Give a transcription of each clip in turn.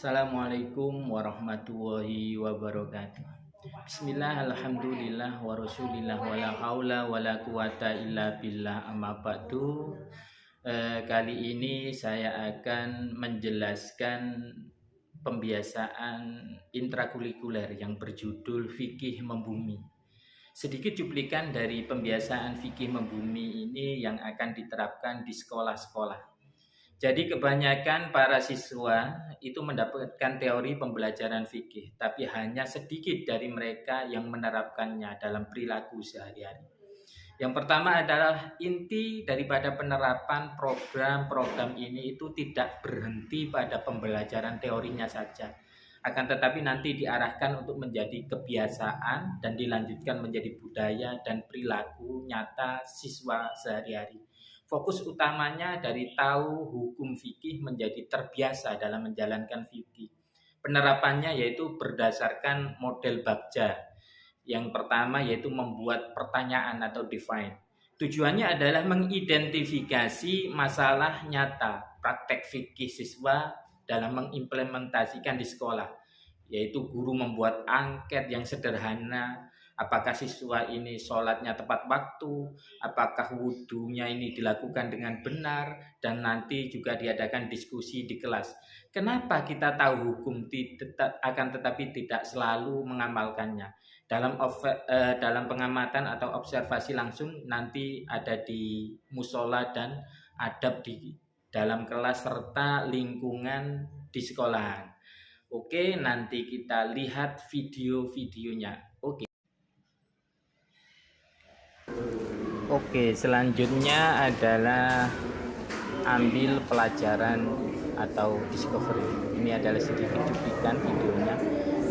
Assalamualaikum warahmatullahi wabarakatuh. Bismillah, alhamdulillah, wa rasulillah, wa la haula wa la quwata illa billah, amma ba'du. Kali ini saya akan menjelaskan pembiasaan intrakurikuler yang berjudul Fikih Membumi. Sedikit cuplikan dari pembiasaan fikih membumi ini yang akan diterapkan di sekolah-sekolah. Jadi kebanyakan para siswa itu mendapatkan teori pembelajaran fikih, tapi hanya sedikit dari mereka yang menerapkannya dalam perilaku sehari-hari. Yang pertama adalah inti daripada penerapan program-program ini itu tidak berhenti pada pembelajaran teorinya saja, akan tetapi nanti diarahkan untuk menjadi kebiasaan dan dilanjutkan menjadi budaya dan perilaku nyata siswa sehari-hari. Fokus utamanya dari tahu hukum fikih menjadi terbiasa dalam menjalankan fikih. Penerapannya yaitu berdasarkan model bagja. Yang pertama yaitu membuat pertanyaan atau define. Tujuannya adalah mengidentifikasi masalah nyata praktek fikih siswa dalam mengimplementasikan di sekolah, yaitu guru membuat angket yang sederhana. Apakah siswa ini sholatnya tepat waktu, apakah wudhunya ini dilakukan dengan benar, dan nanti juga diadakan diskusi di kelas. Kenapa kita tahu hukum akan tetapi tidak selalu mengamalkannya? Dalam pengamatan atau observasi langsung nanti ada di musola dan adab di dalam kelas serta lingkungan di sekolahan. Oke, nanti kita lihat video-videonya. Oke, selanjutnya adalah ambil pelajaran atau discovery. Ini adalah sedikit cuplikan videonya,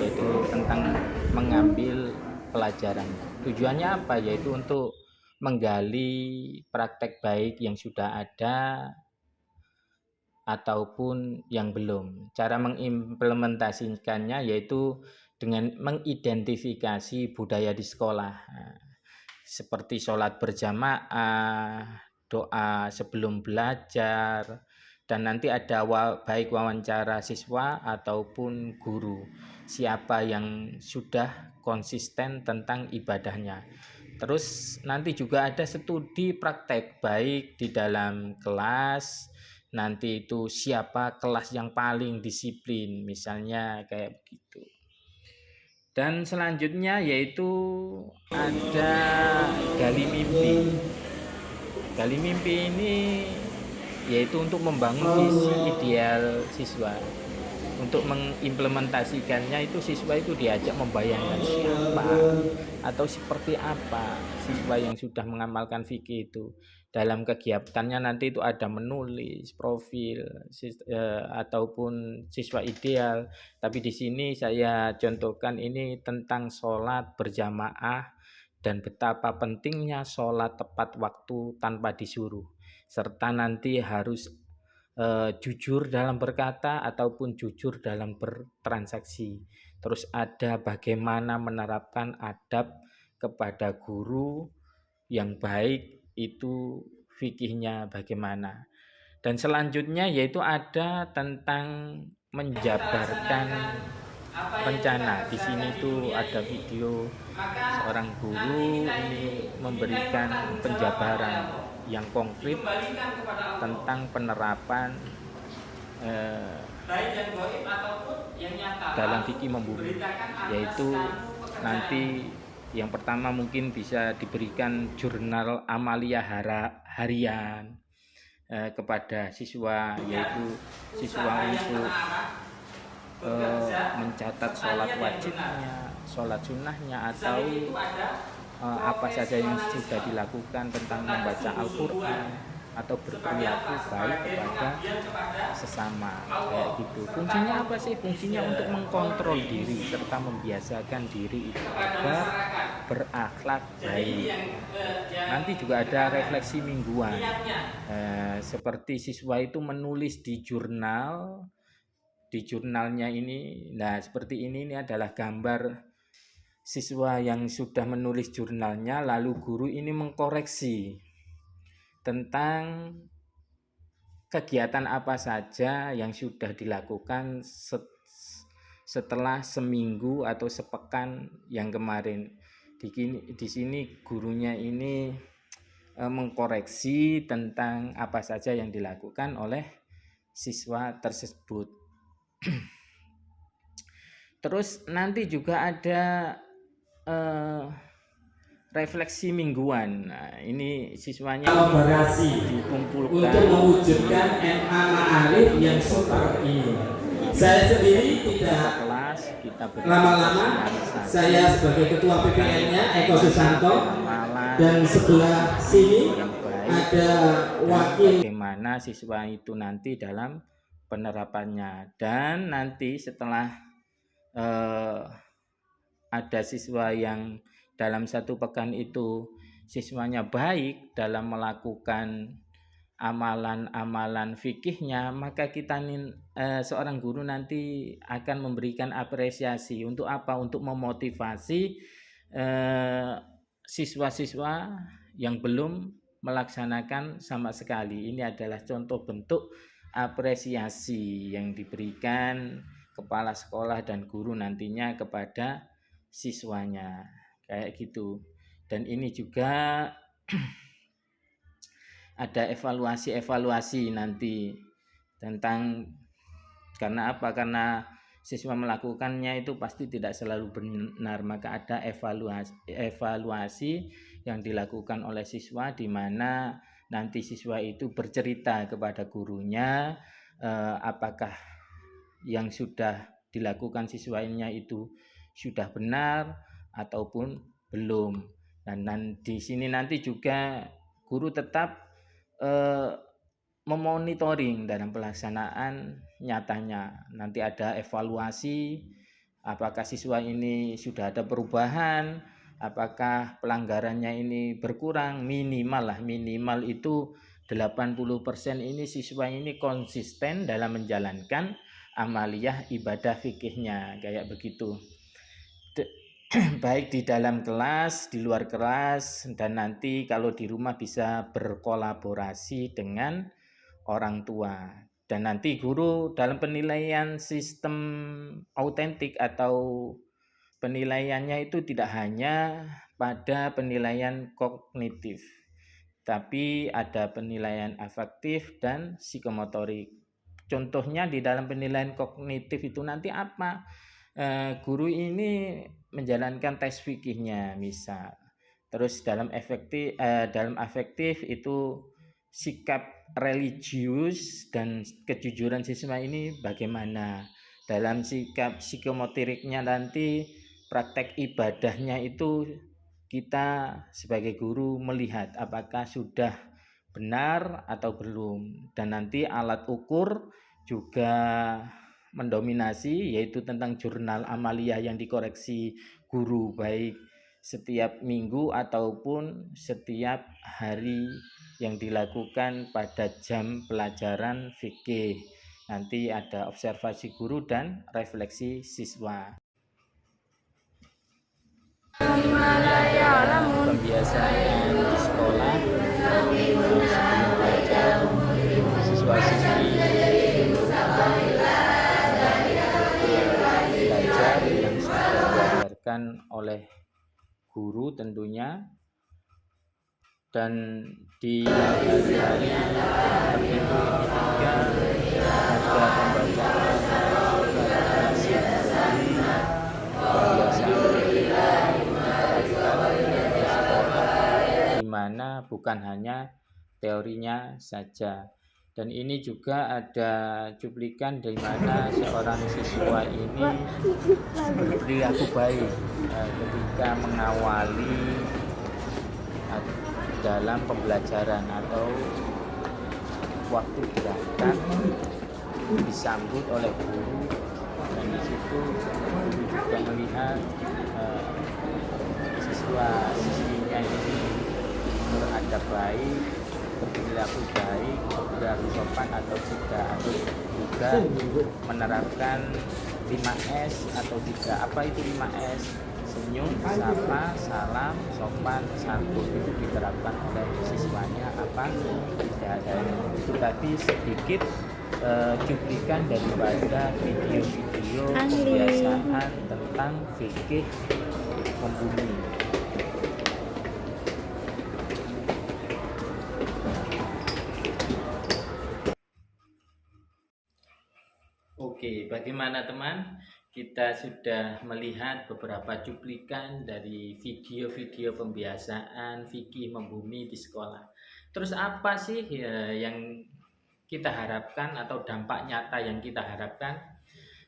yaitu tentang mengambil pelajaran. Tujuannya apa? Yaitu untuk menggali praktek baik yang sudah ada ataupun yang belum. Cara mengimplementasikannya yaitu dengan mengidentifikasi budaya di sekolah. Seperti sholat berjamaah, doa sebelum belajar, dan nanti ada baik wawancara siswa ataupun guru, siapa yang sudah konsisten tentang ibadahnya. Terus nanti juga ada studi praktek baik di dalam kelas, nanti itu siapa kelas yang paling disiplin, misalnya kayak begitu. Dan selanjutnya yaitu ada gali mimpi. Gali mimpi ini yaitu untuk membangun visi ideal siswa. Untuk mengimplementasikannya itu siswa itu diajak membayangkan siapa atau seperti apa siswa yang sudah mengamalkan fikih itu. Dalam kegiatannya nanti itu ada menulis profil ataupun siswa ideal. Tapi di sini saya contohkan ini tentang sholat berjamaah dan betapa pentingnya sholat tepat waktu tanpa disuruh. Serta nanti harus jujur dalam berkata ataupun jujur dalam bertransaksi. Terus ada bagaimana menerapkan adab kepada guru yang baik, itu fikihnya bagaimana. Dan selanjutnya yaitu ada tentang menjabarkan rencana. Di sini tuh ada video seorang guru ini memberikan penjabaran yang konkret tentang penerapan dalam fikih membumi, yaitu nanti yang pertama mungkin bisa diberikan jurnal amalia harian kepada siswa, yaitu siswa untuk mencatat sholat wajibnya, sholat sunnahnya, atau apa saja yang sudah dilakukan tentang membaca Al-Quran atau berperilaku baik kepada sesama, kayak gitu. Fungsinya apa sih? Fungsinya untuk mengkontrol diri serta membiasakan diri itu agar berakhlak baik. Nanti juga ada refleksi mingguan, seperti siswa itu menulis di jurnal. Di jurnalnya ini, nah seperti ini adalah gambar siswa yang sudah menulis jurnalnya, lalu guru ini mengkoreksi tentang kegiatan apa saja yang sudah dilakukan setelah seminggu atau sepekan yang kemarin. Di sini gurunya ini mengkoreksi tentang apa saja yang dilakukan oleh siswa tersebut. Terus nanti juga ada refleksi mingguan. Nah, ini siswanya kolaborasi dikumpulkan untuk mewujudkan MA Ma'arif yang super ini. Saya sendiri tidak kelas, kita lama-lama. Saya sebagai ketua PPN-nya Eko Susanto, dan sebelah sini ada wakil. Bagaimana siswa itu nanti dalam penerapannya, dan nanti setelah ada siswa yang dalam satu pekan itu siswanya baik dalam melakukan amalan-amalan fikihnya, maka kita seorang guru nanti akan memberikan apresiasi. Untuk apa? Untuk memotivasi siswa-siswa yang belum melaksanakan sama sekali. Ini adalah contoh bentuk apresiasi yang diberikan kepala sekolah dan guru nantinya kepada siswanya, kayak gitu. Dan ini juga ada evaluasi nanti tentang, karena apa? Karena siswa melakukannya itu pasti tidak selalu benar, maka ada evaluasi yang dilakukan oleh siswa, di mana nanti siswa itu bercerita kepada gurunya apakah yang sudah dilakukan siswanya itu sudah benar ataupun belum. Dan di sini nanti juga guru tetap memonitoring dalam pelaksanaan nyatanya. Nanti ada evaluasi apakah siswa ini sudah ada perubahan, apakah pelanggarannya ini berkurang. Minimal itu 80% ini siswa ini konsisten dalam menjalankan amaliyah ibadah fikihnya, kayak begitu. Baik di dalam kelas, di luar kelas, dan nanti kalau di rumah bisa berkolaborasi dengan orang tua. Dan nanti guru dalam penilaian sistem autentik atau penilaiannya itu tidak hanya pada penilaian kognitif, tapi ada penilaian afektif dan psikomotorik. Contohnya di dalam penilaian kognitif itu nanti apa? Guru ini menjalankan tes fikihnya misal. Terus dalam afektif itu sikap religius dan kejujuran siswa ini bagaimana. Dalam sikap psikomotoriknya nanti praktek ibadahnya itu kita sebagai guru melihat apakah sudah benar atau belum. Dan nanti alat ukur juga mendominasi, yaitu tentang jurnal amaliyah yang dikoreksi guru baik setiap minggu ataupun setiap hari yang dilakukan pada jam pelajaran fikih. Nanti ada observasi guru dan refleksi siswa. Pembiasaan di sekolah siswa-siswi belajar yang sudah diajarkan oleh guru tentunya, dan di hari-hari tertentu ini juga ada pembacaan di mana bukan hanya teorinya saja. Dan ini juga ada cuplikan di mana seorang siswa ini berperilaku baik ketika mengawali dalam pembelajaran atau waktu berangkat disambut oleh guru, dan di situ guru juga melihat siswa-siswinya ini beradab baik, berperilaku baik, berlaku sopan atau tidak, atau juga menerapkan 5S atau tidak. Apa itu 5S? Senyum, sapa, salam, sopan, santun, itu diterapkan oleh siswanya apa tidak ada. Itu tadi sedikit cuplikan daripada video-video pembiasaan tentang fikih membumi. Oke, bagaimana teman? Kita sudah melihat beberapa cuplikan dari video-video pembiasaan fikih membumi di sekolah. Terus apa sih yang kita harapkan atau dampak nyata yang kita harapkan?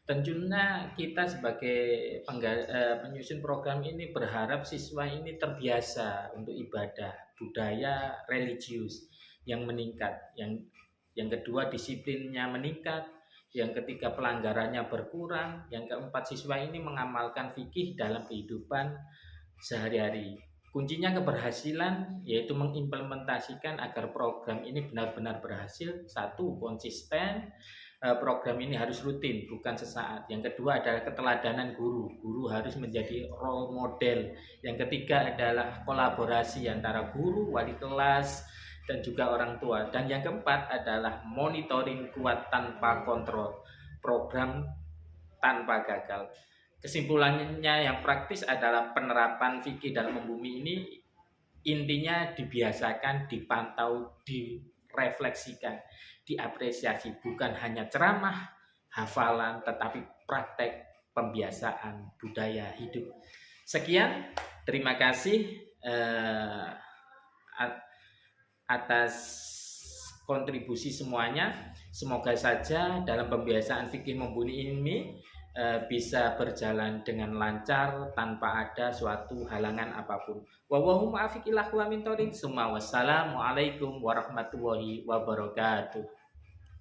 Tentunya kita sebagai penyusun program ini berharap siswa ini terbiasa untuk ibadah, budaya religius yang meningkat. Yang kedua, disiplinnya meningkat. Yang ketiga, pelanggarannya berkurang. Yang keempat, siswa ini mengamalkan fikih dalam kehidupan sehari-hari. Kuncinya keberhasilan yaitu mengimplementasikan agar program ini benar-benar berhasil. Satu, konsisten. Program ini harus rutin, bukan sesaat. Yang kedua adalah keteladanan guru. Guru harus menjadi role model. Yang ketiga adalah kolaborasi antara guru, wali kelas, dan juga orang tua. Dan yang keempat adalah monitoring kuat tanpa kontrol, program tanpa gagal. Kesimpulannya yang praktis adalah penerapan fikih dalam membumi ini intinya dibiasakan, dipantau, direfleksikan, diapresiasi, bukan hanya ceramah, hafalan, tetapi praktek pembiasaan budaya hidup. Sekian, terima kasih atas kontribusi semuanya. Semoga saja dalam pembiasaan fikih membumi ini bisa berjalan dengan lancar tanpa ada suatu halangan apapun. Wassalamualaikum warahmatullahi wabarakatuh.